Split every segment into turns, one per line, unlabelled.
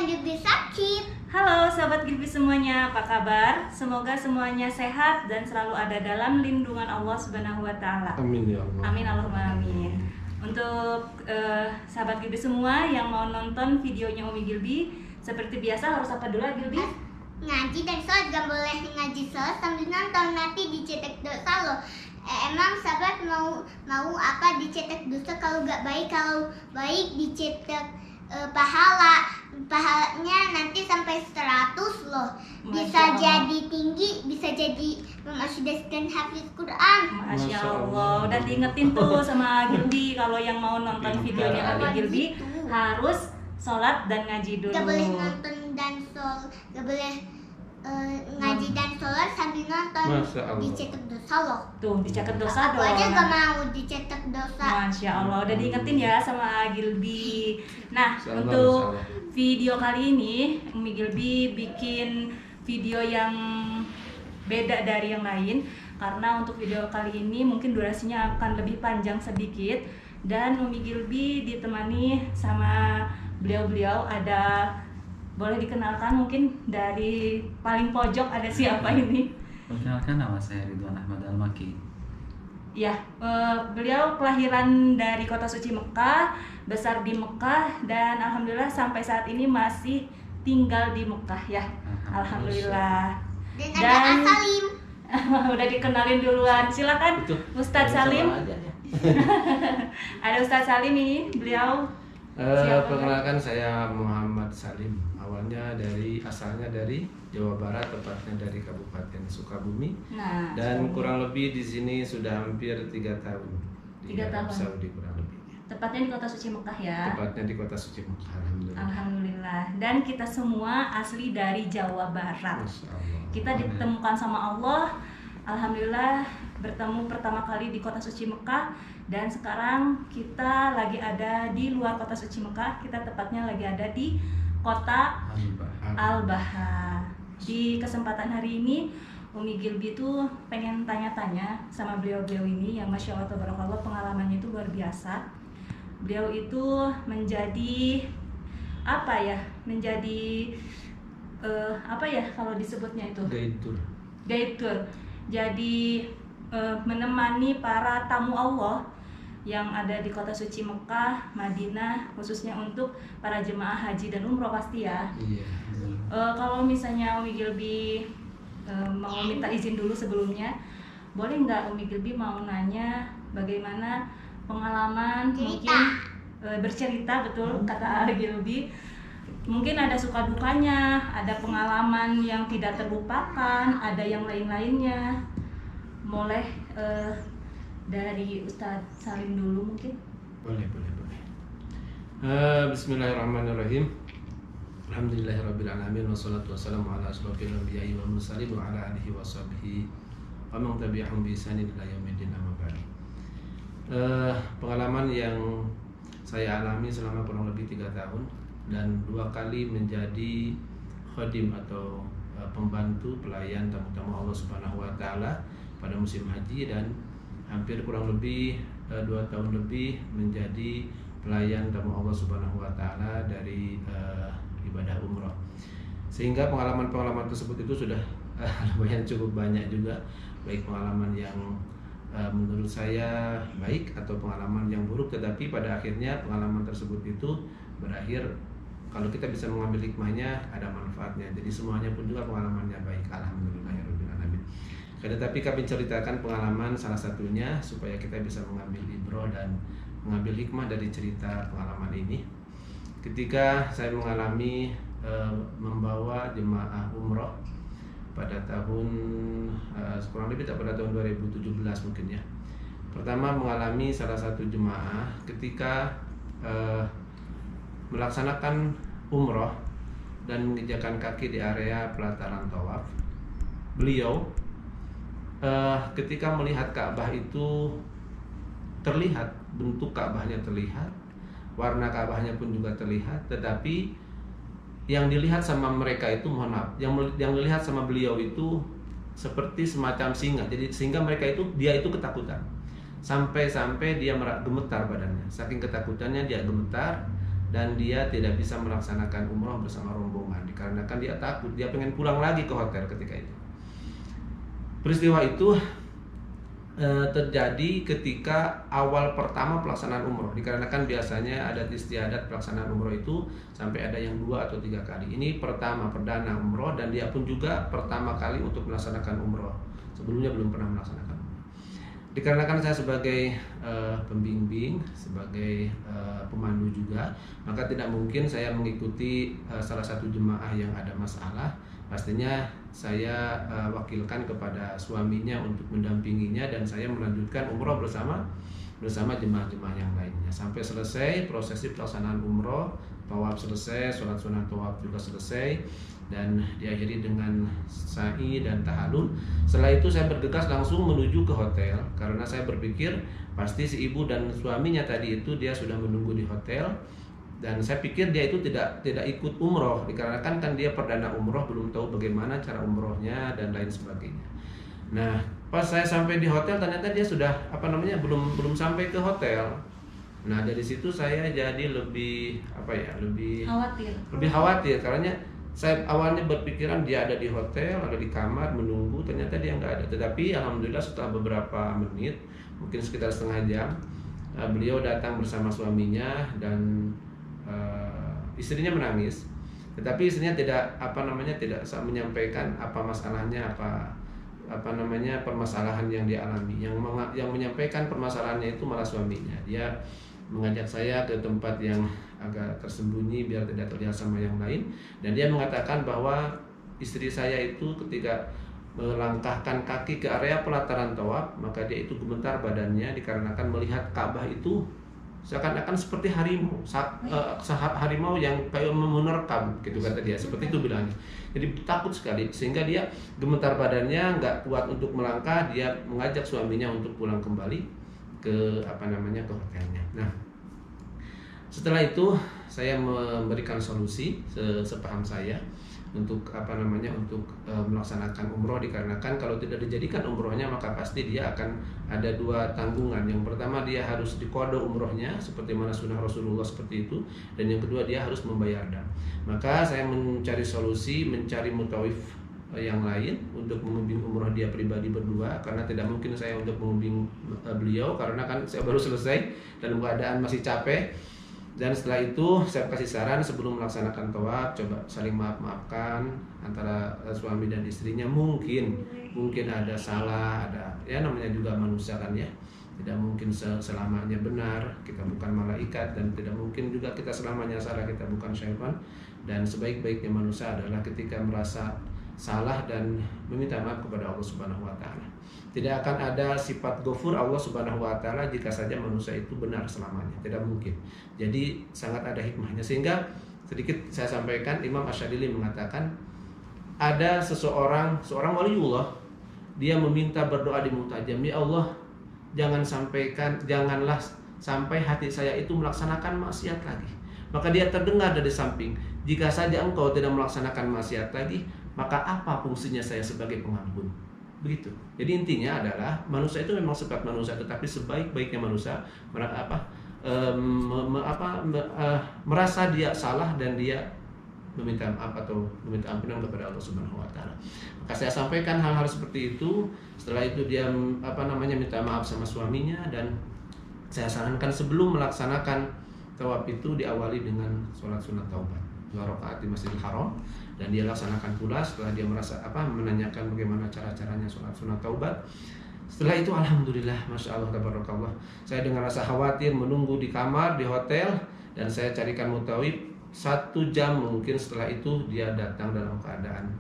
dan Gilby Sakib.
Halo sahabat Gilby semuanya, apa kabar? Semoga semuanya sehat dan selalu ada dalam lindungan Allah Subhanahu wa taala.
Amin ya Allah.
Amin Allahumma amin. Untuk sahabat Gilby semua yang mau nonton videonya Umi Gilby, seperti biasa harus apa dulu Gilby?
Ngaji dan sholat, gak boleh ngaji sholat sambil nonton, nanti dicetak dosa loh. Emang sahabat mau apa dicetak dosa kalau gak baik? Kalau baik dicetak pahalanya nanti sampai 100 loh. Bisa jadi tinggi, bisa jadi Masudas dan Hafiz Quran.
Masya Allah, udah diingetin tuh sama Gilby kalau yang mau nonton videonya Umi Gilby harus sholat dan ngaji dulu.
Gak boleh nonton dan sholat, gak boleh ngaji dan sholat sambil nonton.
Masya Allah.
Dicetak dosa loh.
Tuh, dicatat dosa
Aku
dong.
aja gak mau dicetak dosa.
Masya Allah, udah diingetin ya sama Gilby. Nah,
Insya Allah,
untuk
insya Allah.
video kali ini Umi Gilby bikin video yang beda dari yang lain. Karena untuk video kali ini mungkin durasinya akan lebih panjang sedikit. Dan Umi Gilby ditemani sama beliau-beliau. Ada, boleh dikenalkan mungkin dari paling pojok ada siapa ini?
Perkenalkan, nama saya Ridwan Ahmad Al-Maki.
Ya, beliau kelahiran dari kota suci Mekah, besar di Mekah, dan alhamdulillah sampai saat ini masih tinggal di Mekah ya. Alhamdulillah.
Dan ada Asalim.
Udah dikenalin duluan. Silakan
Itu,
Ustadz
sama
Salim.
aja ya.
Ada Ustadz Salim ini, beliau siapa?
Perkenalkan, saya Muhammad Salim. Awalnya asalnya dari Jawa Barat, tepatnya dari Kabupaten Sukabumi.
Nah,
Dan kurang lebih di sini sudah hampir 3 tahun. Di
3
Arab
tahun.
Saudi kurang lebih.
tepatnya di kota suci Mekah ya.
Tepatnya di kota suci Mekah. Alhamdulillah.
Alhamdulillah. Dan kita semua asli dari Jawa Barat.
Masya Allah.
Kita ditemukan sama Allah. Alhamdulillah bertemu pertama kali di kota suci Mekah, dan sekarang kita lagi ada di luar kota suci Mekah. Kita tepatnya lagi ada di kota Al-Baha. Di kesempatan hari ini Umi Gilby tuh pengen tanya-tanya sama beliau-beliau ini yang Masya Allah tabarakallah, pengalamannya itu luar biasa. Beliau itu menjadi apa ya? Menjadi apa ya kalau disebutnya itu? Guide tour. Jadi menemani para tamu Allah yang ada di kota suci Mekah, Madinah, khususnya untuk para jemaah haji dan umroh pasti ya.
Iya.
Kalau misalnya Umi Gilby mau minta izin dulu sebelumnya, boleh nggak Umi Gilby mau nanya bagaimana pengalaman mungkin bercerita, betul kata Gilby. Mungkin ada suka dukanya, ada pengalaman yang tidak terlupakan, ada yang lain-lainnya. Boleh dari Ustadz Salim dulu mungkin.
Boleh. Bismillahirrahmanirrahim. Alhamdulillahirrabbilalamin. Wassalatu wassalamu ala asrofil anbiya'i wal mursalin wa ala alihi wa sahbihi wa man tabi'ahum bi ihsanin ila yaumiddin, amma ba'd. Pengalaman yang saya alami selama kurang lebih 3 tahun dan 2 kali menjadi khadim atau pembantu pelayan tamu-tamu Allah Subhanahu wa taala pada musim haji, dan hampir kurang lebih 2 tahun lebih menjadi pelayan tamu Allah Subhanahu wa taala dari ibadah umroh. Sehingga pengalaman-pengalaman tersebut itu sudah lumayan cukup banyak juga, baik pengalaman yang menurut saya baik atau pengalaman yang buruk, tetapi pada akhirnya pengalaman tersebut itu berakhir kalau kita bisa mengambil hikmahnya, ada manfaatnya. Jadi semuanya pun juga pengalamannya baik. Alhamdulillahirrahmanirrahim. Tetapi kami ceritakan pengalaman salah satunya supaya kita bisa mengambil ibroh dan mengambil hikmah dari cerita pengalaman ini. Ketika saya mengalami membawa jemaah umroh pada tahun kurang lebih pada tahun 2017 mungkin ya. Pertama mengalami salah satu jemaah ketika melaksanakan umroh dan menginjakan kaki di area pelataran tawaf. Beliau ketika melihat Ka'bah itu terlihat, bentuk Ka'bahnya terlihat, warna Ka'bahnya pun juga terlihat, tetapi yang dilihat sama mereka itu, mohon maaf, yang dilihat sama beliau itu seperti semacam singa. Jadi sehingga dia itu ketakutan. Sampai dia gemetar badannya. Saking ketakutannya dia gemetar dan dia tidak bisa melaksanakan umroh bersama rombongan dikarenakan dia takut, dia pengen pulang lagi ke hotel ketika itu. Peristiwa itu terjadi ketika awal pertama pelaksanaan umroh dikarenakan biasanya adat istiadat pelaksanaan umroh itu sampai ada yang 2 atau 3 kali. Ini perdana umroh dan dia pun juga pertama kali untuk melaksanakan umroh. Sebelumnya belum pernah melaksanakan umroh. Dikarenakan saya sebagai pembimbing, sebagai pemandu juga, maka tidak mungkin saya mengikuti salah satu jemaah yang ada masalah. Pastinya saya wakilkan kepada suaminya untuk mendampinginya dan saya melanjutkan umroh bersama jemaah-jemaah yang lainnya sampai selesai prosesi pelaksanaan umroh, tawaf selesai, sholat sunat tawaf juga selesai, dan diakhiri dengan sa'i dan tahallul. Setelah itu saya bergegas langsung menuju ke hotel karena saya berpikir pasti si ibu dan suaminya tadi itu dia sudah menunggu di hotel. Dan saya pikir dia itu tidak ikut umroh dikarenakan kan dia perdana umroh, belum tahu bagaimana cara umrohnya dan lain sebagainya. Nah, pas saya sampai di hotel ternyata dia sudah belum sampai ke hotel. Nah, dari situ saya jadi lebih khawatir karena saya awalnya berpikiran dia ada di hotel, ada di kamar menunggu, ternyata dia nggak ada. Tetapi alhamdulillah setelah beberapa menit, mungkin sekitar setengah jam, beliau datang bersama suaminya dan istrinya menangis, tetapi istrinya tidak menyampaikan apa masalahnya, permasalahan yang dia alami. Yang menyampaikan permasalahannya itu malah suaminya. Dia mengajak saya ke tempat yang agak tersembunyi biar tidak terlihat sama yang lain, dan dia mengatakan bahwa istri saya itu ketika melangkahkan kaki ke area pelataran tawaf, maka dia itu gemetar badannya dikarenakan melihat Ka'bah itu seakan-akan seperti harimau yang kayak menerkam gitu, kata dia, seperti itu bilangnya. Jadi takut sekali sehingga dia gemetar badannya, nggak kuat untuk melangkah. Dia mengajak suaminya untuk pulang kembali ke ke hotelnya. Nah, setelah itu saya memberikan solusi sepaham saya untuk melaksanakan umroh dikarenakan kalau tidak dijadikan umrohnya maka pasti dia akan ada 2 tanggungan. Yang pertama dia harus diqadha umrohnya seperti mana sunnah Rasulullah seperti itu, dan yang kedua dia harus membayar dam. Maka saya mencari solusi, mencari mutawif yang lain untuk membimbing umroh dia pribadi berdua, karena tidak mungkin saya untuk membimbing beliau karena kan saya baru selesai dalam keadaan masih capek. Dan setelah itu saya kasih saran sebelum melaksanakan tawaf, coba saling maaf-maafkan antara suami dan istrinya. Mungkin ada salah, ada namanya juga manusia kan ya, tidak mungkin selamanya benar, kita bukan malaikat, dan tidak mungkin juga kita selamanya salah, kita bukan syaitan. Dan sebaik-baiknya manusia adalah ketika merasa salah dan meminta maaf kepada Allah Subhanahu wa taala. Tidak akan ada sifat ghafur Allah Subhanahu wa taala jika saja manusia itu benar selamanya, tidak mungkin. Jadi sangat ada hikmahnya. Sehingga sedikit saya sampaikan, Imam Asy'adili mengatakan ada seorang waliullah, dia meminta berdoa di Mu'tajam, ya Allah, janganlah sampai hati saya itu melaksanakan maksiat lagi. Maka dia terdengar dari samping, jika saja engkau tidak melaksanakan maksiat lagi, maka apa fungsinya saya sebagai pengampun? Begitu. Jadi intinya adalah manusia itu memang sifat manusia, tetapi sebaik-baiknya manusia merasa dia salah dan dia meminta maaf atau meminta ampunan kepada Allah Subhanahu wa taala. Maka saya sampaikan hal-hal seperti itu. Setelah itu dia minta maaf sama suaminya, dan saya sarankan sebelum melaksanakan tawaf itu diawali dengan sholat sunat taubat 2 rakaat di Masjidil Haram, dan dia laksanakan pula setelah dia menanyakan bagaimana cara-caranya sholat sunat taubat. Setelah itu alhamdulillah, masya Allah, tabarakallah, saya dengan rasa khawatir menunggu di kamar di hotel, dan saya carikan mutawif 1 jam mungkin. Setelah itu dia datang dalam keadaan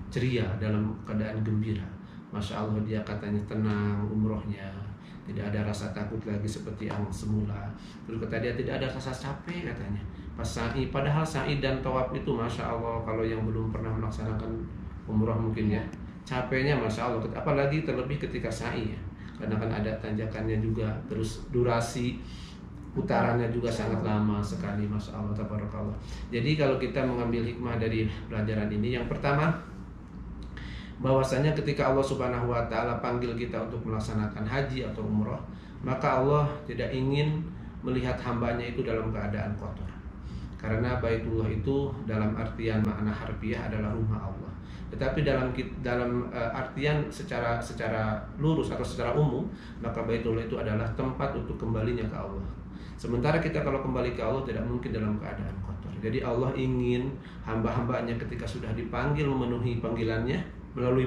ceria, dalam keadaan gembira, masya Allah. Dia katanya tenang umrohnya, tidak ada rasa takut lagi seperti yang semula. Terus kata dia tidak ada rasa capek katanya pas sa'i. Padahal sa'i dan tawaf itu masya Allah, kalau yang belum pernah melaksanakan umroh mungkin ya, capeknya masya Allah. Apalagi terlebih ketika sa'i ya, karena kan ada tanjakannya juga, terus durasi putarannya juga sangat lama sekali, masya Allah, tabarakallah. Jadi kalau kita mengambil hikmah dari pelajaran ini, yang pertama bahwasanya ketika Allah Subhanahu wa taala panggil kita untuk melaksanakan haji atau umroh, maka Allah tidak ingin melihat hambanya itu dalam keadaan kotor. Karena Baitullah itu dalam artian makna harfiah adalah rumah Allah. Tetapi dalam artian secara lurus atau secara umum, maka Baitullah itu adalah tempat untuk kembalinya ke Allah. Sementara kita kalau kembali ke Allah tidak mungkin dalam keadaan kotor. Jadi Allah ingin hamba-hambanya ketika sudah dipanggil memenuhi panggilannya melalui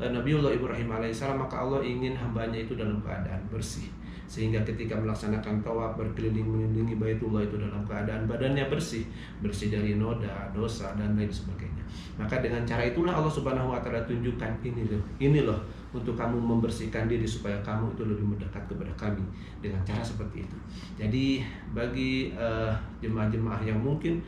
Nabiullah Ibrahim alaihissalam, maka Allah ingin hambanya itu dalam keadaan bersih. Sehingga ketika melaksanakan tawaf berkeliling mengelilingi Baitullah itu dalam keadaan badannya bersih dari noda, dosa dan lain sebagainya. Maka dengan cara itulah Allah Subhanahu wa taala tunjukkan ini loh untuk kamu membersihkan diri supaya kamu itu lebih mendekat kepada kami dengan cara seperti itu. Jadi bagi jemaah-jemaah yang mungkin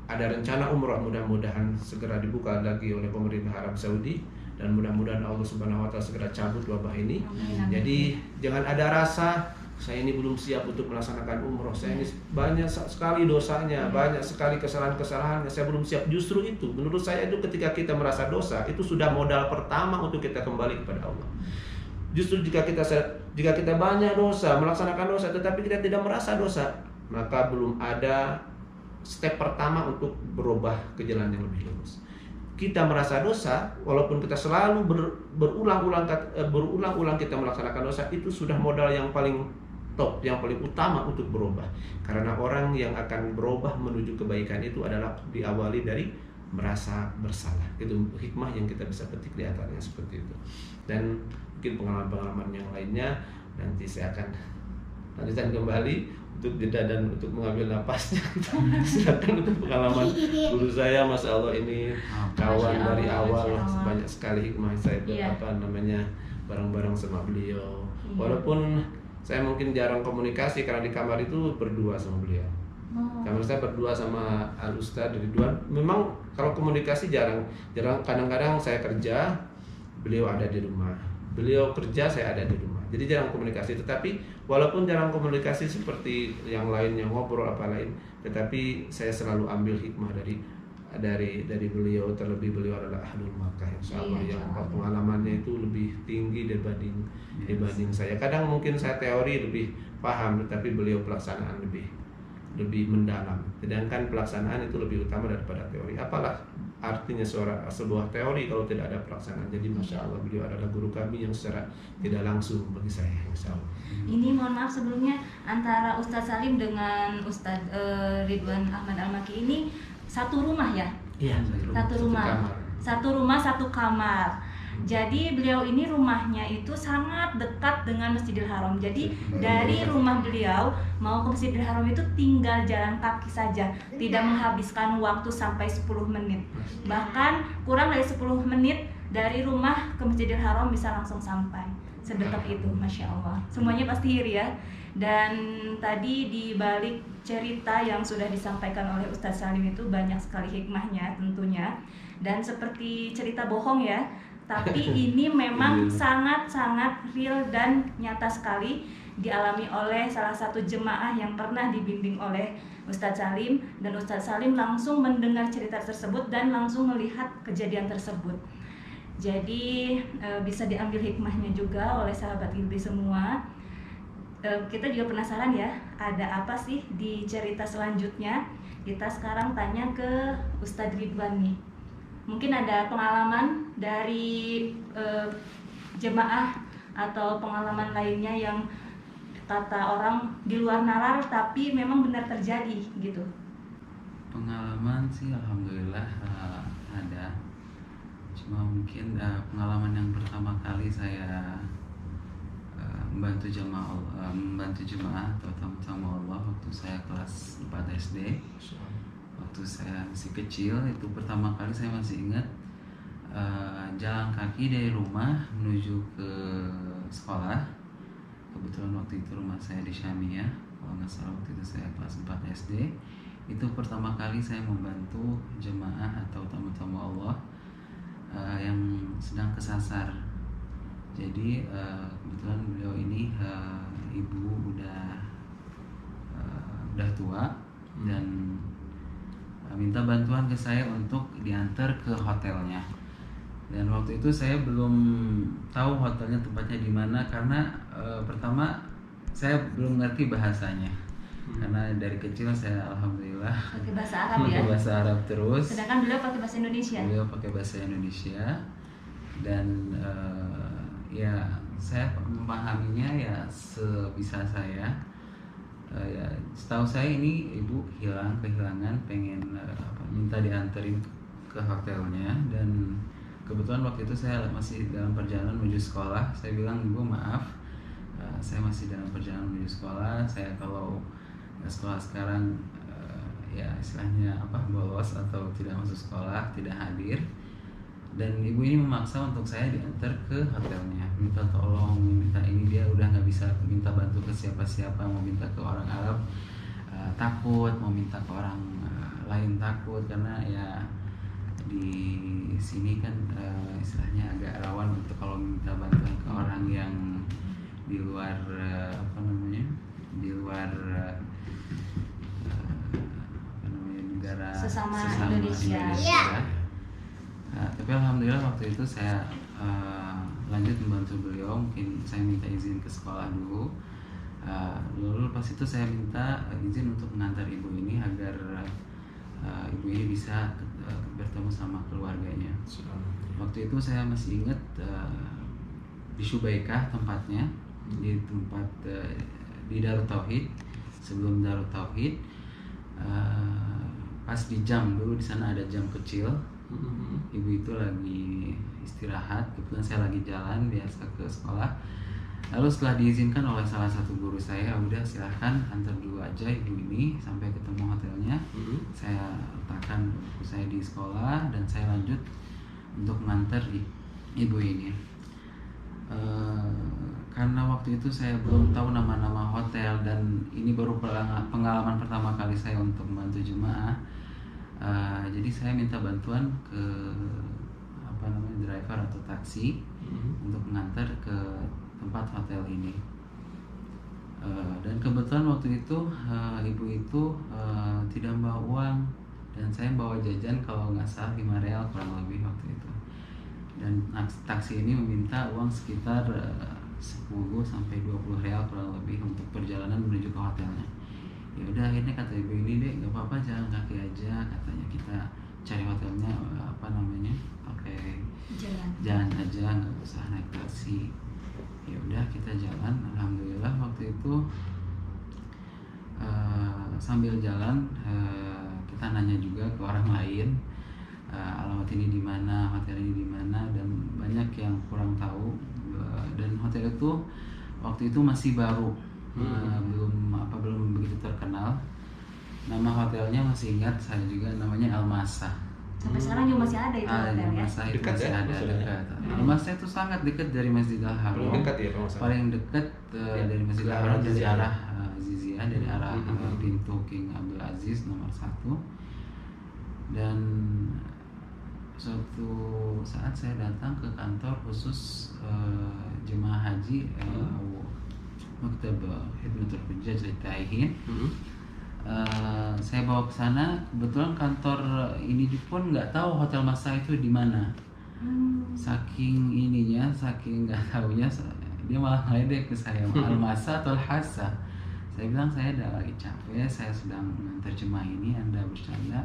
ada rencana umrah, mudah-mudahan segera dibuka lagi oleh pemerintah Arab Saudi dan mudah-mudahan Allah Subhanahu wa taala segera cabut wabah ini.
Amin.
Jadi jangan ada rasa saya ini belum siap untuk melaksanakan umroh, saya ini banyak sekali dosanya, banyak sekali kesalahan-kesalahannya, saya belum siap. Justru itu, menurut saya itu ketika kita merasa dosa, itu sudah modal pertama untuk kita kembali kepada Allah. Justru jika kita banyak dosa, melaksanakan dosa, tetapi kita tidak merasa dosa, maka belum ada step pertama untuk berubah ke jalan yang lebih lurus. Kita merasa dosa, walaupun kita selalu berulang-ulang kita melaksanakan dosa, itu sudah modal yang paling top, yang paling utama untuk berubah. Karena orang yang akan berubah menuju kebaikan itu adalah diawali dari merasa bersalah. Itu hikmah yang kita bisa petik di antaranya seperti itu. Dan mungkin pengalaman-pengalaman yang lainnya nanti saya akan lanjutkan kembali untuk jeda dan untuk mengambil napasnya. Silakan untuk pengalaman guru saya, Masya Allah, ini kawan dari awal, banyak sekali hikmah saya bareng-bareng sama beliau. Walaupun saya mungkin jarang komunikasi karena di kamar itu berdua sama beliau. Kamar saya berdua sama Al-Ustadz Ridwan. Memang kalau komunikasi jarang. Kadang-kadang saya kerja, beliau ada di rumah. Beliau kerja, saya ada di rumah. Jadi jarang komunikasi. Tetapi walaupun jarang komunikasi seperti yang lainnya ngobrol apa lain, tetapi saya selalu ambil hikmah dari beliau. Terlebih beliau adalah Ahlul Makkah, insya Allah, yang pengalamannya itu lebih tinggi dibanding saya. Kadang mungkin saya teori lebih paham, tetapi beliau pelaksanaan lebih mendalam. Sedangkan pelaksanaan itu lebih utama daripada teori. Apalah artinya sebuah teori kalau tidak ada pelaksanaan. Jadi Masya Allah, beliau adalah guru kami yang secara tidak langsung bagi saya, insya Allah.
Ini mohon maaf sebelumnya, antara Ustadz Salim dengan Ustadz Ridwan Ahmad Al-Maki ini satu rumah ya?
Iya,
Satu rumah, satu kamar. Jadi beliau ini rumahnya itu sangat dekat dengan Masjidil Haram. Jadi dari rumah beliau mau ke Masjidil Haram itu tinggal jalan kaki saja, tidak menghabiskan waktu sampai 10 menit. Bahkan kurang dari 10 menit dari rumah ke Masjidil Haram bisa langsung sampai. Sedekat itu, Masya Allah. Semuanya pasti ya. Dan tadi di balik cerita yang sudah disampaikan oleh Ustadz Salim itu banyak sekali hikmahnya tentunya. Dan seperti cerita bohong ya, tapi ini memang sangat-sangat real dan nyata sekali dialami oleh salah satu jemaah yang pernah dibimbing oleh Ustadz Salim. Dan Ustadz Salim langsung mendengar cerita tersebut dan langsung melihat kejadian tersebut. Jadi bisa diambil hikmahnya juga oleh sahabat Ilbi semua. Kita juga penasaran ya, ada apa sih di cerita selanjutnya. Kita sekarang tanya ke Ustadz Ridwan nih. Mungkin ada pengalaman dari jemaah atau pengalaman lainnya yang kata orang di luar nalar tapi memang benar terjadi gitu.
Pengalaman sih alhamdulillah ada. Cuma mungkin pengalaman yang pertama kali saya membantu jemaah atau tamu Allah waktu saya kelas 4 SD. Waktu saya masih kecil, itu pertama kali saya masih ingat jalan kaki dari rumah menuju ke sekolah. Kebetulan waktu itu rumah saya di Syamiyah, kalau nggak salah waktu itu saya kelas 4 SD. Itu pertama kali saya membantu jemaah atau tamu-tamu Allah yang sedang kesasar. Jadi kebetulan beliau ini ibu udah tua dan minta bantuan ke saya untuk diantar ke hotelnya. Dan waktu itu saya belum tahu hotelnya tempatnya di mana karena pertama saya belum ngerti bahasanya. Karena dari kecil saya alhamdulillah
Pakai bahasa Arab ya.
pakai bahasa Arab terus.
Sedangkan beliau pakai bahasa Indonesia.
Beliau pakai bahasa Indonesia dan ya saya memahaminya ya sebisa saya. Ya setahu saya ini ibu kehilangan, pengen minta dianterin ke hotelnya, dan kebetulan waktu itu saya masih dalam perjalanan menuju sekolah. Saya bilang, ibu maaf, saya masih dalam perjalanan menuju sekolah. Saya kalau sekolah sekarang ya istilahnya bolos atau tidak masuk sekolah, tidak hadir. Dan ibu ini memaksa untuk saya diantar ke hotelnya, minta tolong, minta ini. Dia udah nggak bisa minta bantu ke siapa-siapa, mau minta ke orang Arab takut, mau minta ke orang lain takut, karena ya di sini kan istilahnya agak rawan untuk kalau minta bantuan ke orang yang di luar di luar negara
Sesama Indonesia.
Iya.
Tapi alhamdulillah waktu itu saya lanjut membantu beliau. Mungkin saya minta izin ke sekolah dulu. Lalu pas itu saya minta izin untuk mengantar ibu ini agar ibu ini bisa bertemu sama keluarganya. Waktu itu saya masih ingat di Syubaikah tempatnya, di tempat di Darut Tauhid. Sebelum Darut Tauhid, pas di jam dulu di sana ada jam kecil. Ibu itu lagi istirahat, kebetulan saya lagi jalan biasa ke sekolah. Lalu setelah diizinkan oleh salah satu guru saya, udah silahkan antar dulu aja ibu ini sampai ketemu hotelnya. Saya letakkan buku saya di sekolah dan saya lanjut untuk mengantar ibu ini. Karena waktu itu saya belum tahu nama-nama hotel dan ini baru pengalaman pertama kali saya untuk membantu jemaah. Jadi saya minta bantuan ke driver atau taksi untuk mengantar ke tempat hotel ini. Dan kebetulan waktu itu ibu itu tidak membawa uang, dan saya bawa jajan kalau nggak salah 5 real kurang lebih waktu itu. Dan taksi ini meminta uang sekitar 10 sampai 20 real kurang lebih untuk perjalanan menuju ke hotelnya. Ya udah, akhirnya kata ibu ini, dek nggak apa-apa jalan kaki aja, katanya, kita cari hotelnya pakai jalan aja, nggak usah naik taksi. Ya udah, kita jalan. Alhamdulillah waktu itu sambil jalan kita nanya juga ke orang lain, alamat ini di mana, hotel ini di mana, dan banyak yang kurang tahu. Dan hotel itu waktu itu masih baru, belum begitu terkenal. Nama hotelnya masih ingat saya juga, namanya Al-Masa.
Sampai sekarang juga masih ada itu hotel ya.
Al-Masa itu
Dekat
masih
ya,
ada,
maksudnya?
dekat. Al-Masa itu sangat dekat dari Masjidil Haram.
Paling dekat ya, kalau nggak salah.
Paling dekat dari Masjidil
Ke
Haram
arah
dari
Aziziyah.
arah Aziziyah, dari arah pintu King Abdul Aziz nomor 1. Dan suatu saat saya datang ke kantor khusus jemaah haji Maktab Khidmatul Hujjaj Taihin. Saya bawa ke sana. Kebetulan kantor ini pun nggak tahu hotel Masa itu di mana. Saking nggak tahunya, dia malah ngeledek ke saya, Al-Masa atau Al-Hassa. Saya bilang saya lagi capek, saya sedang mengantar jemaah ini, Anda bercanda.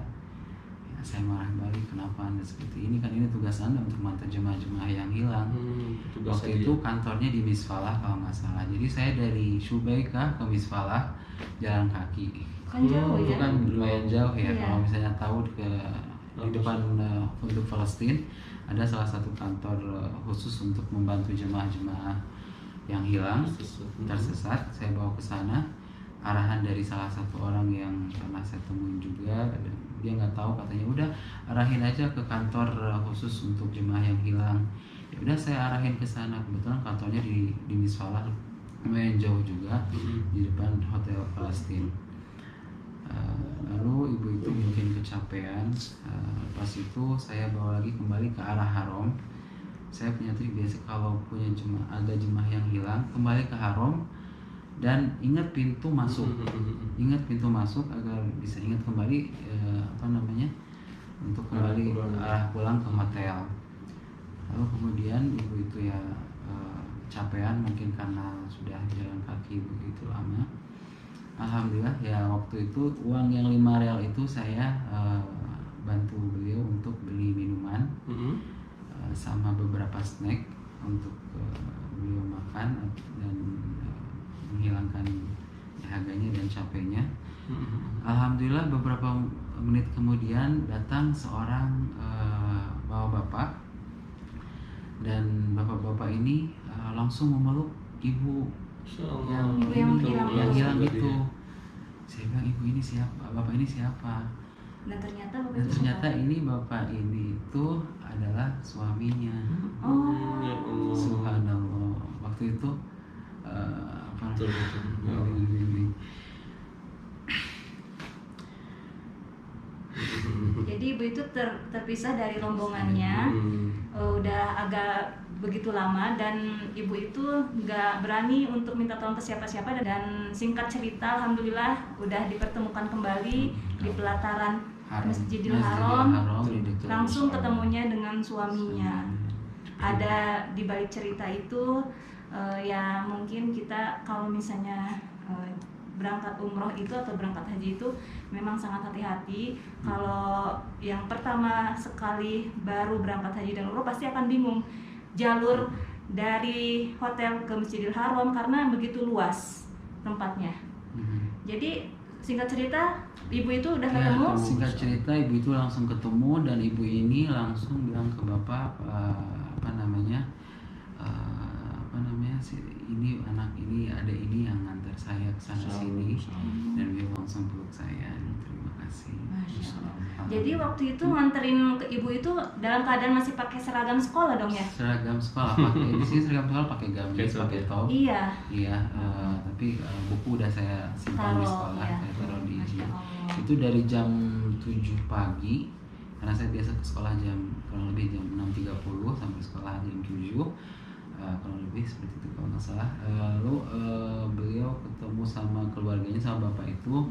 Ya, saya marah balik, kenapa Anda seperti ini, kan ini tugas Anda untuk mengantar jemaah-jemaah yang hilang. Waktu itu kantornya di Misfalah kalau nggak salah. Jadi saya dari Syubaikah ke Misfalah jalan kaki.
Kan jauh
Itu
ya.
kan lumayan jauh ya.
Iya.
Kalau misalnya tahu di depan untuk Palestina ada salah satu kantor khusus untuk membantu jemaah-jemaah yang hilang, tersesat. Saya bawa ke sana. Arahan dari salah satu orang yang pernah saya temuin juga, dia nggak tahu, katanya udah arahin aja ke kantor khusus untuk jemaah yang hilang. Ya udah, saya arahin ke sana. Kebetulan kantornya di Misfalah, lumayan jauh juga, di depan hotel Palestina. Lalu ibu itu mungkin kecapean. Pas itu saya bawa lagi kembali ke arah Haram. Saya punya trik biasa, kalau punya ada jemaah yang hilang, kembali ke Haram dan ingat pintu masuk. Ingat pintu masuk agar bisa ingat kembali untuk kembali arah pulang ke hotel. Lalu kemudian ibu itu ya capean, mungkin karena sudah jalan kaki begitu lama. Alhamdulillah ya, waktu itu uang yang 5 real itu saya bantu beliau untuk beli minuman sama beberapa snack untuk beliau makan dan menghilangkan dahaganya dan capeknya. Alhamdulillah beberapa menit kemudian datang seorang bapak-bapak, dan bapak-bapak ini langsung memeluk ibu yang hilang itu. Saya bilang, ibu ini siapa? Bapak ini siapa?
Dan ternyata
ini bapak ini itu adalah suaminya.
Oh.
Subhanallah. Waktu itu
Jadi ibu itu terpisah dari rombongannya, udah agak begitu lama, dan ibu itu nggak berani untuk minta tolong ke siapa-siapa. Dan singkat cerita, alhamdulillah udah dipertemukan kembali di pelataran Masjidil Haram, langsung ketemunya dengan suaminya. Ada di balik cerita itu ya mungkin kita kalau misalnya berangkat umroh itu atau berangkat haji itu memang sangat hati-hati. Kalau yang pertama sekali baru berangkat haji dan umroh pasti akan bingung jalur dari hotel ke Masjidil Haram karena begitu luas tempatnya. Jadi singkat cerita ibu itu udah ketemu.
Singkat cerita ibu itu langsung ketemu, dan ibu ini langsung bilang ke bapak ini anak ini ada ini yang ngantar saya ke sana sini, dan dia langsung peluk saya. Terima kasih.
Masya Allah. Jadi waktu itu nganterin ke ibu itu dalam keadaan masih pakai seragam sekolah dong ya?
Seragam sekolah pakai di sini seragam sekolah pakai gamis, pakai top.
Iya.
Iya, tapi buku udah saya simpan di sekolah,
ya.
saya taruh di
Masya
sini.
Allah.
Itu dari jam 7 pagi, karena saya biasa ke sekolah kurang lebih jam 6.30 sampai sekolah jam 7, kurang lebih seperti itu kalau nggak salah. Lalu beliau ketemu sama keluarganya, sama bapak itu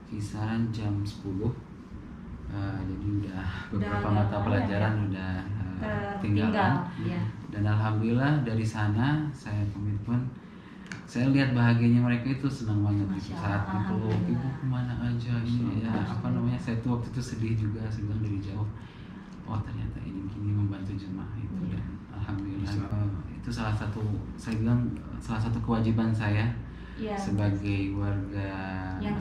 kisaran jam 10. Jadi udah beberapa mata pelajaran udah tinggalan.
Ya.
Dan alhamdulillah dari sana saya komitmen. Saya lihat bahagianya mereka itu senang banget gitu saat itu. Ibu kemana aja ini ya, saya tuh waktu itu sedih juga, saya bilang dari jauh, oh ternyata ini gini membantu jemaah itu. Dan alhamdulillah itu salah satu kewajiban saya sebagai warga
yang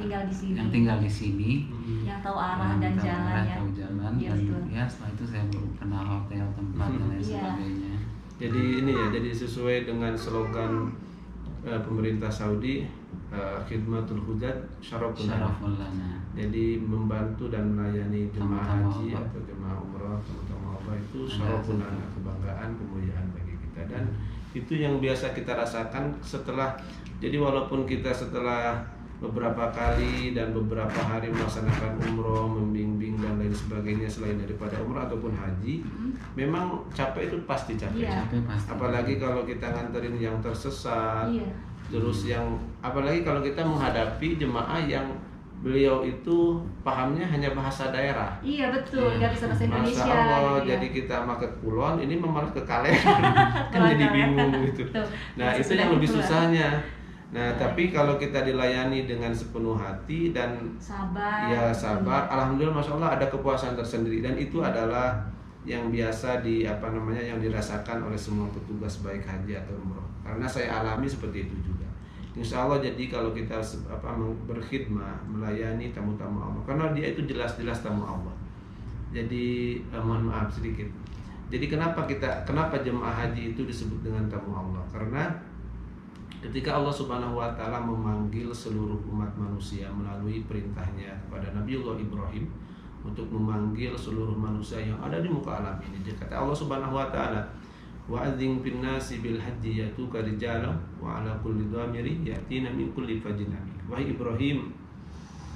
tinggal di sini,
yang tahu arah dan jalan ya.
Tahu jalan,
ya,
dan ya setelah itu saya baru kenal hotel, tempat dan lain sebagainya.
Jadi ini ya, jadi sesuai dengan slogan pemerintah Saudi, khidmatul hujjaj syarafun lana. Jadi membantu dan melayani jemaah haji atau jemaah umrah, teman-teman Allah itu syarafun lana, kebanggaan, kemuliaan bagi kita. Dan itu yang biasa kita rasakan setelah, jadi walaupun kita setelah beberapa kali dan beberapa hari melaksanakan umroh, membimbing dan lain sebagainya selain daripada umroh ataupun haji, memang capek itu pasti capek.
Capek pasti.
Apalagi kalau kita nganterin yang tersesat, terus yang apalagi kalau kita menghadapi jemaah yang beliau itu pahamnya hanya bahasa daerah.
Iya betul, nggak bisa bahasa Indonesia.
Masya Allah,
gitu ya.
jadi kita make kulon, ini malah ke kalian kan jadi bingung gitu. Nah itu yang lebih susahnya. Nah tapi kalau kita dilayani dengan sepenuh hati dan sabar, alhamdulillah, masya Allah, ada kepuasan tersendiri, dan itu adalah yang biasa yang dirasakan oleh semua petugas baik haji atau umroh. Karena saya alami seperti itu juga. Insya Allah, jadi kalau kita berkhidmah, melayani tamu-tamu Allah, karena dia itu jelas-jelas tamu Allah. Jadi mohon maaf sedikit. Jadi kenapa jemaah haji itu disebut dengan tamu Allah? Karena ketika Allah Subhanahu wa taala memanggil seluruh umat manusia melalui perintahnya kepada Nabiullah Ibrahim untuk memanggil seluruh manusia yang ada di muka alam ini. Dia kata Allah Subhanahu wa taala, wa'adzim fin nasi bil haji yatuka rijalan wa ala kulli dhamiri yatina min kulli fajjin amik. Wahai Ibrahim,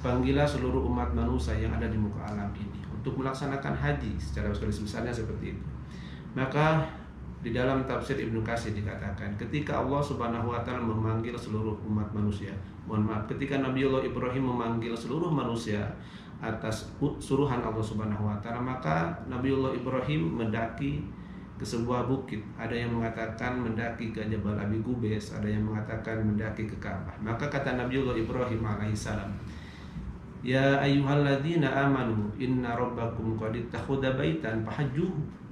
panggillah seluruh umat manusia yang ada di muka alam ini untuk melaksanakan haji secara besar-besarnya seperti itu. Maka di dalam tafsir Ibnu Katsir dikatakan, ketika Allah Subhanahu wa taala memanggil seluruh umat manusia, ketika Nabiullah Ibrahim memanggil seluruh manusia atas suruhan Allah Subhanahu wa taala, maka Nabiullah Ibrahim mendaki ke sebuah bukit. Ada yang mengatakan mendaki ke Jabal Abi Qubais, ada yang mengatakan mendaki ke Ka'bah. Maka kata Nabiullah Ibrahim alaihissalam, ya ayyuhalladzina amanu inna rabbakum qad ittakhadha baitan fahajjuhu.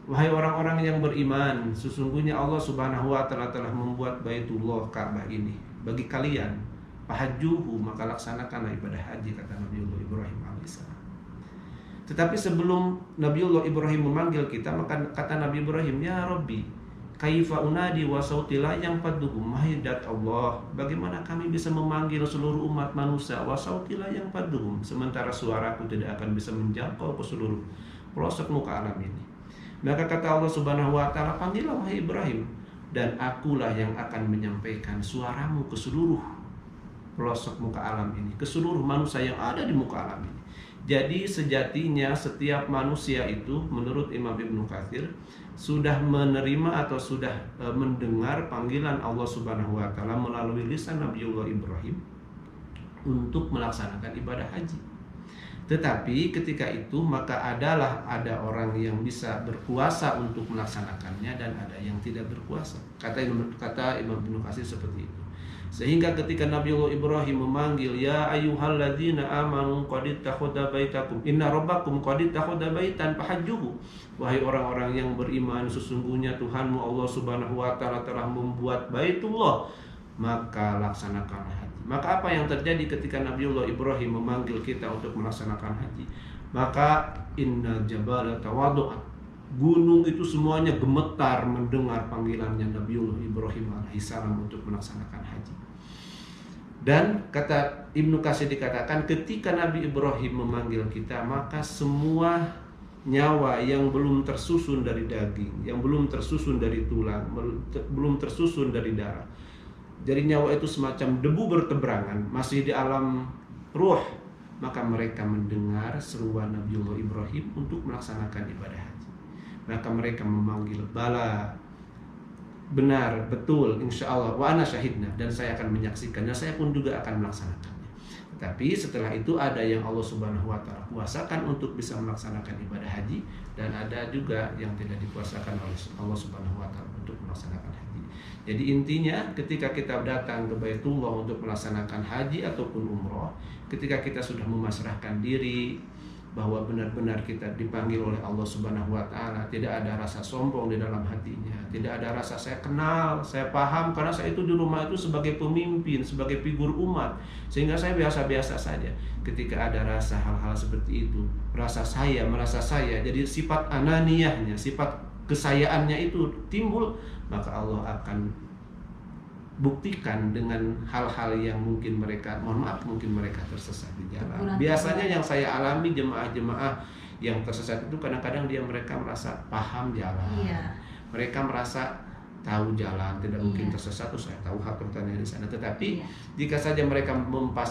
Wahai orang-orang yang beriman, sesungguhnya Allah Subhanahu wa taala telah membuat Baitullah Ka'bah ini bagi kalian. Fahajjuhu, maka laksanakanlah ibadah haji, kata Nabiullah Ibrahim alaihissalam. Tetapi sebelum Nabiullah Ibrahim memanggil kita, maka kata Nabi Ibrahim, ya Rabbi, kaifa unadi wa sauti la yanfaduhum. Mahidat Allah, bagaimana kami bisa memanggil seluruh umat manusia wa sauti la yanfaduhum, sementara suaraku tidak akan bisa menjangkau ke seluruh pelosok muka alam ini. Maka kata Allah Subhanahu wa taala, panggillah wahai Ibrahim, dan akulah yang akan menyampaikan suaramu ke seluruh pelosok muka alam ini, ke seluruh manusia yang ada di muka alam ini. Jadi sejatinya setiap manusia itu menurut Imam Ibnu Katsir sudah menerima atau sudah mendengar panggilan Allah Subhanahu wa taala melalui lisan Nabiullah Ibrahim untuk melaksanakan ibadah haji. Tetapi ketika itu maka ada orang yang bisa berkuasa untuk melaksanakannya dan ada yang tidak berkuasa. Kata Imam Ibnu Katsir seperti itu. Sehingga ketika Nabiullah Ibrahim memanggil, ya ayyuhalladzina amanu qad ittakhadha baitakum inna rabbakum qad ittakhadha baitan fahajjuhu. Wahai orang-orang yang beriman, sesungguhnya Tuhanmu Allah Subhanahu wa taala telah membuat Baitullah, maka laksanakanlah haji. Maka apa yang terjadi ketika Nabiullah Ibrahim memanggil kita untuk melaksanakan haji? Maka innal jabala tawaddu'at. Gunung itu semuanya gemetar mendengar panggilannya Nabiullah Ibrahim alaihissalam untuk melaksanakan haji. Dan kata Ibnu Katsir dikatakan ketika Nabi Ibrahim memanggil kita, maka semua nyawa yang belum tersusun dari daging, yang belum tersusun dari tulang, belum tersusun dari darah, jadi nyawa itu semacam debu berteberangan, masih di alam ruh, maka mereka mendengar seruan Nabiullah Ibrahim untuk melaksanakan ibadah haji. Maka mereka memanggil, bala, benar, betul, insya Allah, wa ana syahidna, dan saya akan menyaksikannya, saya pun juga akan melaksanakannya. Tapi setelah itu ada yang Allah Subhanahu wa taala kuasakan untuk bisa melaksanakan ibadah haji, dan ada juga yang tidak dikuasakan oleh Allah Subhanahu wa taala untuk melaksanakan haji. Jadi intinya ketika kita datang ke Baitullah untuk melaksanakan haji ataupun umroh, ketika kita sudah memasrahkan diri bahwa benar-benar kita dipanggil oleh Allah Subhanahu wa taala, tidak ada rasa sombong di dalam hatinya, tidak ada rasa saya kenal, saya paham karena saya itu di rumah itu sebagai pemimpin, sebagai figur umat, sehingga saya biasa-biasa saja. Ketika ada rasa hal-hal seperti itu, rasa saya, merasa saya, jadi sifat ananiyahnya, sifat kesayaannya itu timbul, maka Allah akan buktikan dengan hal-hal yang mungkin mereka, mohon maaf, mungkin mereka tersesat di jalan. Biasanya yang saya alami jemaah-jemaah yang tersesat itu kadang-kadang mereka merasa paham jalan, mereka merasa tahu jalan, tidak mungkin tersesat. Terus saya tahu hak pertanyaan di sana. Tetapi jika saja mereka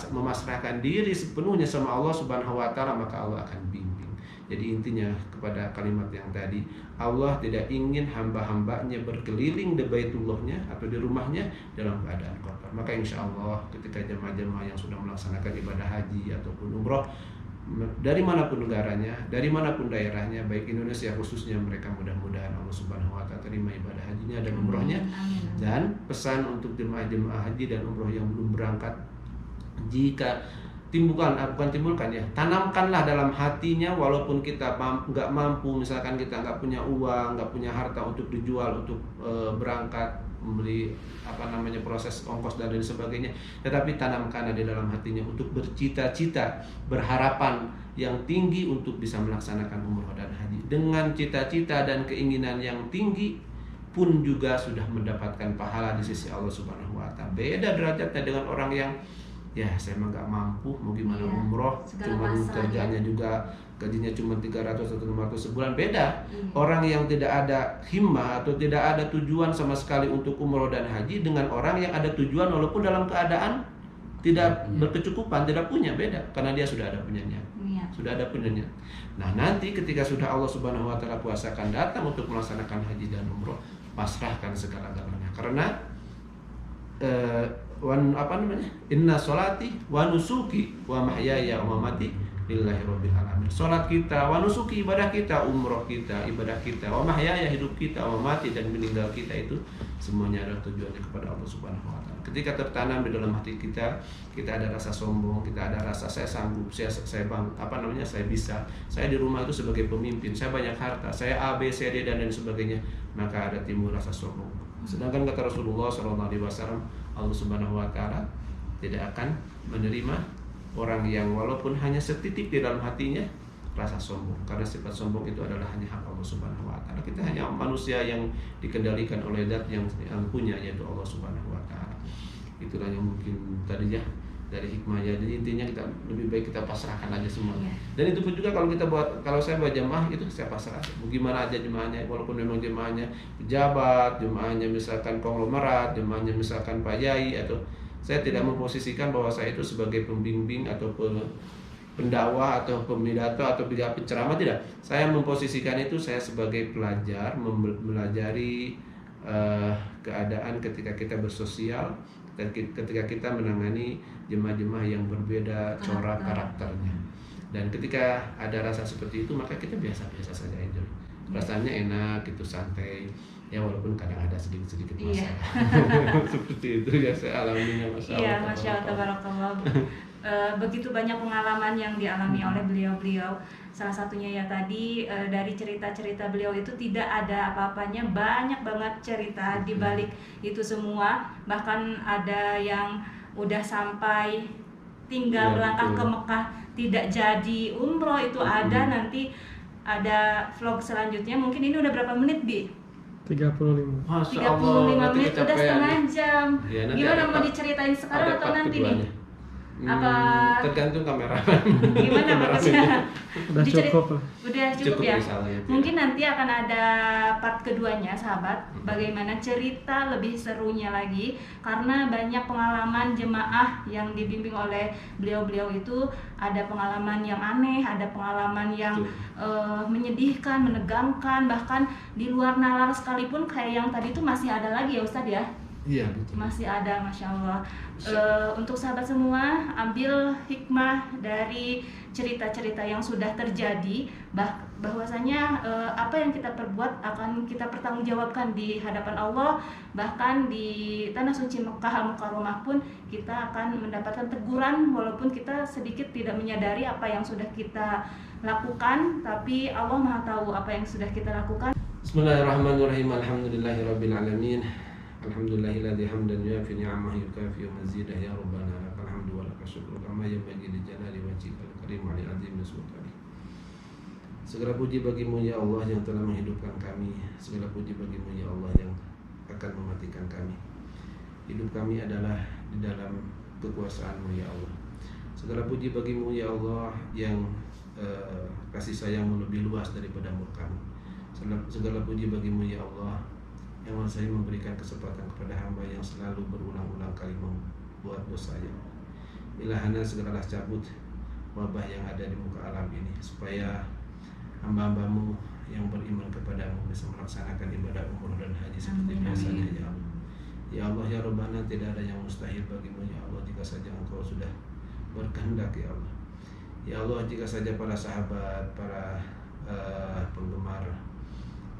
memasrahkan diri sepenuhnya sama Allah Subhanahu wa taala, maka Allah akan bimbing. Jadi intinya kepada kalimat yang tadi, Allah tidak ingin hamba-hambanya berkeliling di Baitullahnya atau di rumahnya dalam keadaan kotor. Maka insya Allah ketika jemaah-jemaah yang sudah melaksanakan ibadah haji ataupun umroh, dari manapun negaranya, dari manapun daerahnya, baik Indonesia khususnya, mereka mudah-mudahan Allah Subhanahu wa taala terima ibadah hajinya dan umrohnya. Dan pesan untuk jemaah-jemaah haji dan umroh yang belum berangkat, jika tanamkanlah dalam hatinya, walaupun kita nggak mampu, misalkan kita nggak punya uang, nggak punya harta untuk dijual untuk berangkat, membeli proses ongkos dan lain sebagainya, tetapi tanamkan di dalam hatinya untuk bercita-cita, berharapan yang tinggi untuk bisa melaksanakan umroh dan haji. Dengan cita-cita dan keinginan yang tinggi pun juga sudah mendapatkan pahala di sisi Allah Subhanahu wa taala. Beda derajatnya dengan orang yang saya emang gak mampu, mau gimana umroh, cuma kerjanya juga, gajinya cuma 300 atau 500 sebulan, beda. Orang yang tidak ada himmah atau tidak ada tujuan sama sekali untuk umroh dan haji dengan orang yang ada tujuan walaupun dalam keadaan tidak berkecukupan, tidak punya, beda. Karena dia sudah ada punyanya, sudah ada punyanya. Nah nanti ketika sudah Allah Subhanahu wa taala kuasakan datang untuk melaksanakan haji dan umroh, pasrahkan segala-galanya. Karena inna sholati wa nusuki wa mahyaya wa mamati lillahi rabbil alamin. Salat kita, wa nusuki, ibadah kita, umroh kita, ibadah kita, wa mahyaya, hidup kita, wa mati dan meninggal kita itu semuanya adalah tujuannya kepada Allah Subhanahu wa taala. Ketika tertanam di dalam hati kita, kita ada rasa sombong, kita ada rasa saya sanggup, saya bisa, saya di rumah itu sebagai pemimpin, saya banyak harta, saya A, B, C, D dan lain sebagainya, maka ada timbul rasa sombong. Sedangkan kata Rasulullah SAW, Allah Subhanahu wa taala tidak akan menerima orang yang walaupun hanya setitik di dalam hatinya rasa sombong, karena sifat sombong itu adalah hanya hak Allah Subhanahu wa taala. Kita hanya manusia yang dikendalikan oleh zat yang punya, yaitu Allah Subhanahu wa taala. Itulah yang mungkin tadinya dari hikmahnya. Jadi intinya kita lebih baik kita pasrahkan aja semuanya. Dan itu pun juga kalau saya buat jemaah itu saya pasrah. Gimana aja jemaahnya, walaupun memang jemaahnya pejabat, jemaahnya misalkan konglomerat, jemaahnya misalkan Pak Yai, atau saya tidak memposisikan bahwa saya itu sebagai pembimbing atau pendakwah atau pemidato atau penceramah, tidak. Saya memposisikan itu saya sebagai pelajar, melajari keadaan ketika kita bersosial, ketika kita menangani jemaah-jemaah yang berbeda corak karakternya. Dan ketika ada rasa seperti itu, maka kita biasa-biasa saja enjoy. Rasanya enak, gitu, santai. Ya walaupun kadang ada sedikit-sedikit masalah. Seperti itu ya saya alaminya, Masya Allah.
Iya, Masya Allah, tabarakallah. Begitu banyak pengalaman yang dialami oleh beliau-beliau. Salah satunya ya tadi dari cerita-cerita beliau itu tidak ada apa-apanya, banyak banget cerita di balik itu semua. Bahkan ada yang udah sampai tinggal melangkah ke Mekah tidak jadi umroh, itu ada. Nanti ada vlog selanjutnya, mungkin ini udah berapa menit, Bi?
35
menit, udah setengah jam.
Ya,
gimana mau diceritain sekarang atau nanti nih?
Tergantung kamera.
Gimana bagusnya?
Udah cukup lah.
Udah cukup ya.
Misalnya,
mungkin nanti akan ada part keduanya, sahabat. Bagaimana cerita lebih serunya lagi, karena banyak pengalaman jemaah yang dibimbing oleh beliau-beliau itu. Ada pengalaman yang aneh, ada pengalaman yang menyedihkan, menegangkan, bahkan di luar nalar sekalipun kayak yang tadi itu masih ada lagi ya Ustadz ya.
Iya, betul.
Masih ada, Masya Allah. Untuk sahabat semua, ambil hikmah dari cerita-cerita yang sudah terjadi, bahwasanya apa yang kita perbuat akan kita pertanggungjawabkan di hadapan Allah. Bahkan di tanah suci Mekah Al-Mukarramah pun kita akan mendapatkan teguran, walaupun kita sedikit tidak menyadari apa yang sudah kita lakukan, tapi Allah Maha tahu apa yang sudah kita lakukan.
Bismillahirrahmanirrahim. Alhamdulillahirabbil alamin. Alhamdulillahilladzi hamdan yuafi ni'amahu yukafi mazidah, ya rabbana lakal hamdu wa lakal syukru kama yanbaghi li jalali wajhikal karim wa li 'azimi sultanik. Segala puji bagimu ya Allah yang telah menghidupkan kami. Segala puji bagimu ya Allah yang akan mematikan kami. Hidup kami adalah di dalam kekuasaan-Mu ya Allah. Segala puji bagimu ya Allah yang kasih sayang-Mu lebih luas daripada murka-Mu. Segala puji bagimu ya Allah yang masih memberikan kesempatan kepada hamba yang selalu berulang-ulang kali membuat dosa ya Allah. Ilahana segeralah cabut wabah yang ada di muka alam ini, supaya hamba-hambamu yang beriman kepadamu bisa melaksanakan ibadah umroh dan haji seperti biasanya ya Allah. Ya Allah ya Rabbana, tidak ada yang mustahil bagimu ya Allah, jika saja Engkau sudah berkehendak ya Allah. Ya Allah, jika saja para sahabat, para penggemar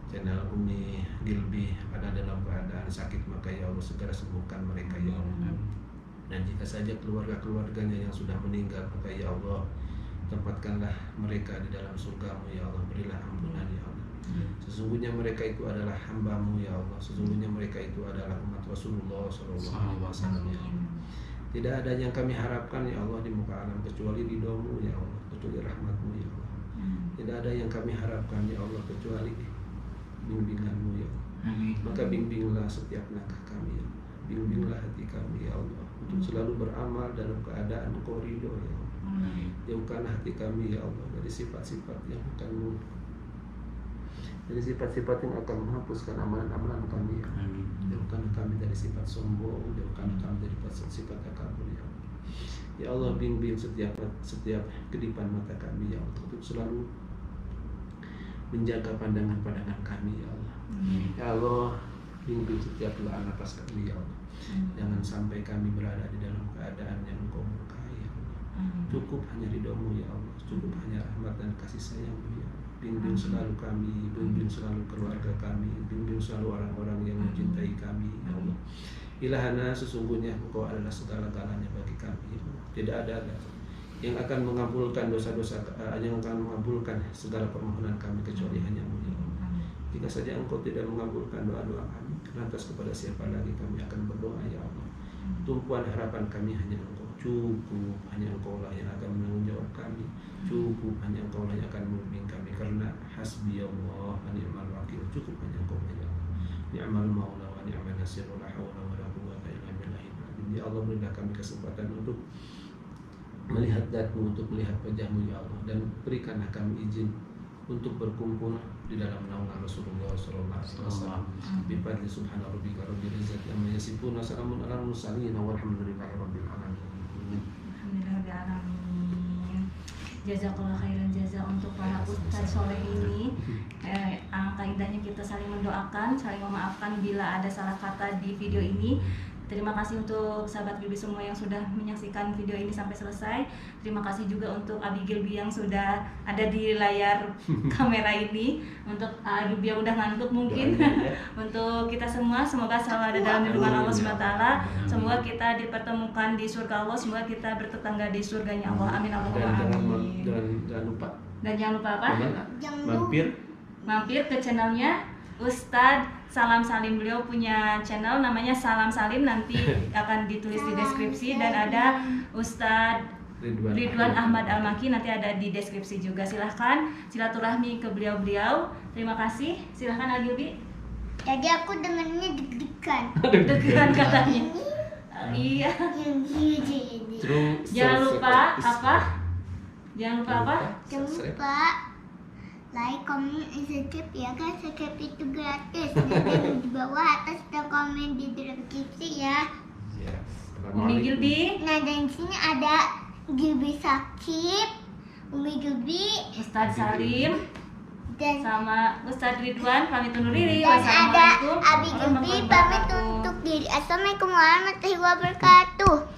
channel Umi Gilbi ada dalam keadaan sakit, maka ya Allah segera sembuhkan mereka ya Allah. Dan jika saja keluarga-keluarganya yang sudah meninggal, maka ya Allah tempatkanlah mereka di dalam surga-Mu ya Allah. Berilah ampunan ya Allah. Sesungguhnya mereka itu adalah hamba-Mu ya Allah. Sesungguhnya mereka itu adalah umat Rasulullah SAW ya Allah. Tidak ada yang kami harapkan ya Allah di muka alam kecuali ridho-Mu ya Allah, kecuali rahmat-Mu ya Allah. Tidak ada yang kami harapkan ya Allah kecuali bimbingan-Mu ya Allah. Maka bimbinglah setiap langkah kami ya Allah. Bimbinglah hati kami ya Allah untuk selalu beramal dalam keadaan Engkau ridho ya Allah. Jauhkanlah hati kami ya Allah dari sifat-sifat yang akan menghapuskan amalan-amalan kami ya Allah. Jauhkanlah kami dari sifat sombong, jauhkanlah kami dari sifat takabur ya Allah. Ya Allah, bimbing setiap kedipan mata kami ya Allah untuk selalu menjaga pandangan-pandangan kami ya Allah. Ya Allah, bimbing setiap doa nafas kami ya Allah. Jangan sampai kami berada di dalam keadaan yang Engkau murkai ya Allah. Cukup hanya ridho-Mu ya Allah. cukup hanya rahmat dan kasih sayang-Mu ya Allah. Bimbing selalu kami, bimbing selalu keluarga kami, bimbing selalu orang-orang yang mencintai kami ya Allah. Ilahana, sesungguhnya Engkau adalah segala-galanya bagi kami ya Allah. Tidak ada yang akan mengabulkan dosa-dosa, yang akan mengabulkan segala permohonan kami kecuali hanya-Mu ya Allah. Jika saja Engkau tidak mengabulkan doa-doa kami, lantas kepada siapa lagi kami akan berdoa ya Allah. Tumpuan harapan kami hanya Engkau, cukup hanya Engkau lah yang akan menanggung jawab kami, cukup hanya Engkau lah yang akan membimbing kami, karena hasbi Allah wa ni'mal wakil, cukup hanya Engkau ya Allah. Ni'mal maula wa ni'mal nasir, la haula wa la quwwata illa billahil azim. Ya Allah, berilah kami kesempatan untuk melihat Dat-Mu, untuk melihat wajah-Mu ya Allah, dan berikanlah kami izin untuk berkumpul di dalam naungan Rasulullah sallallahu alaihi wasallam. Bifadli subhana rabbika rabbil izzati amma yasifun, wa salamun alal mursalin, walhamdulillahi rabbil alamin.
Alhamdulillahirrahmanirrahim. Jazakallah khairan jaza untuk para ustadz soleh ini. Angka indahnya kita saling mendoakan, saling memaafkan bila ada salah kata di video ini. Terima kasih untuk sahabat Gilby semua yang sudah menyaksikan video ini sampai selesai. Terima kasih juga untuk Abi Gilby yang sudah ada di layar kamera ini. Untuk Gilby yang udah ngantuk mungkin. Untuk kita semua, semoga selalu ada dalam lindungan Allah SWT. Semoga kita dipertemukan di surga Allah. Semoga kita bertetangga di surganya Allah. Amin Allahumma amin.
Jangan lupa.
Dan jangan lupa apa? Mampir ke channelnya Ustadz Salam Salim. Beliau punya channel namanya Salam Salim, nanti akan ditulis di deskripsi. Dan ada Ustadz Ridwan Ahmad Al-Maki, nanti ada di deskripsi juga. Silahkan silaturahmi ke beliau-beliau. Terima kasih. Silahkan Al-Gilby.
Jadi aku dengannya deg-degan.
Deg-degan katanya. Iya. Jangan lupa apa? Jangan lupa
like, comment, and subscribe ya kan. Subscribe itu gratis. Nanti di bawah atas ada komen di deskripsi ya.
Umi Gilby.
Nah, dan di sini ada Gilby Sakib, Umi Gilby,
Ustadz Salim,
dan
sama Ustadz Ridwan pamit undur diri.
dan ada
Wassalamualaikum
Abi Gilby
warahmatullahi
pamit
wabarakatuh.
untuk diri. Assalamualaikum warahmatullahi wabarakatuh.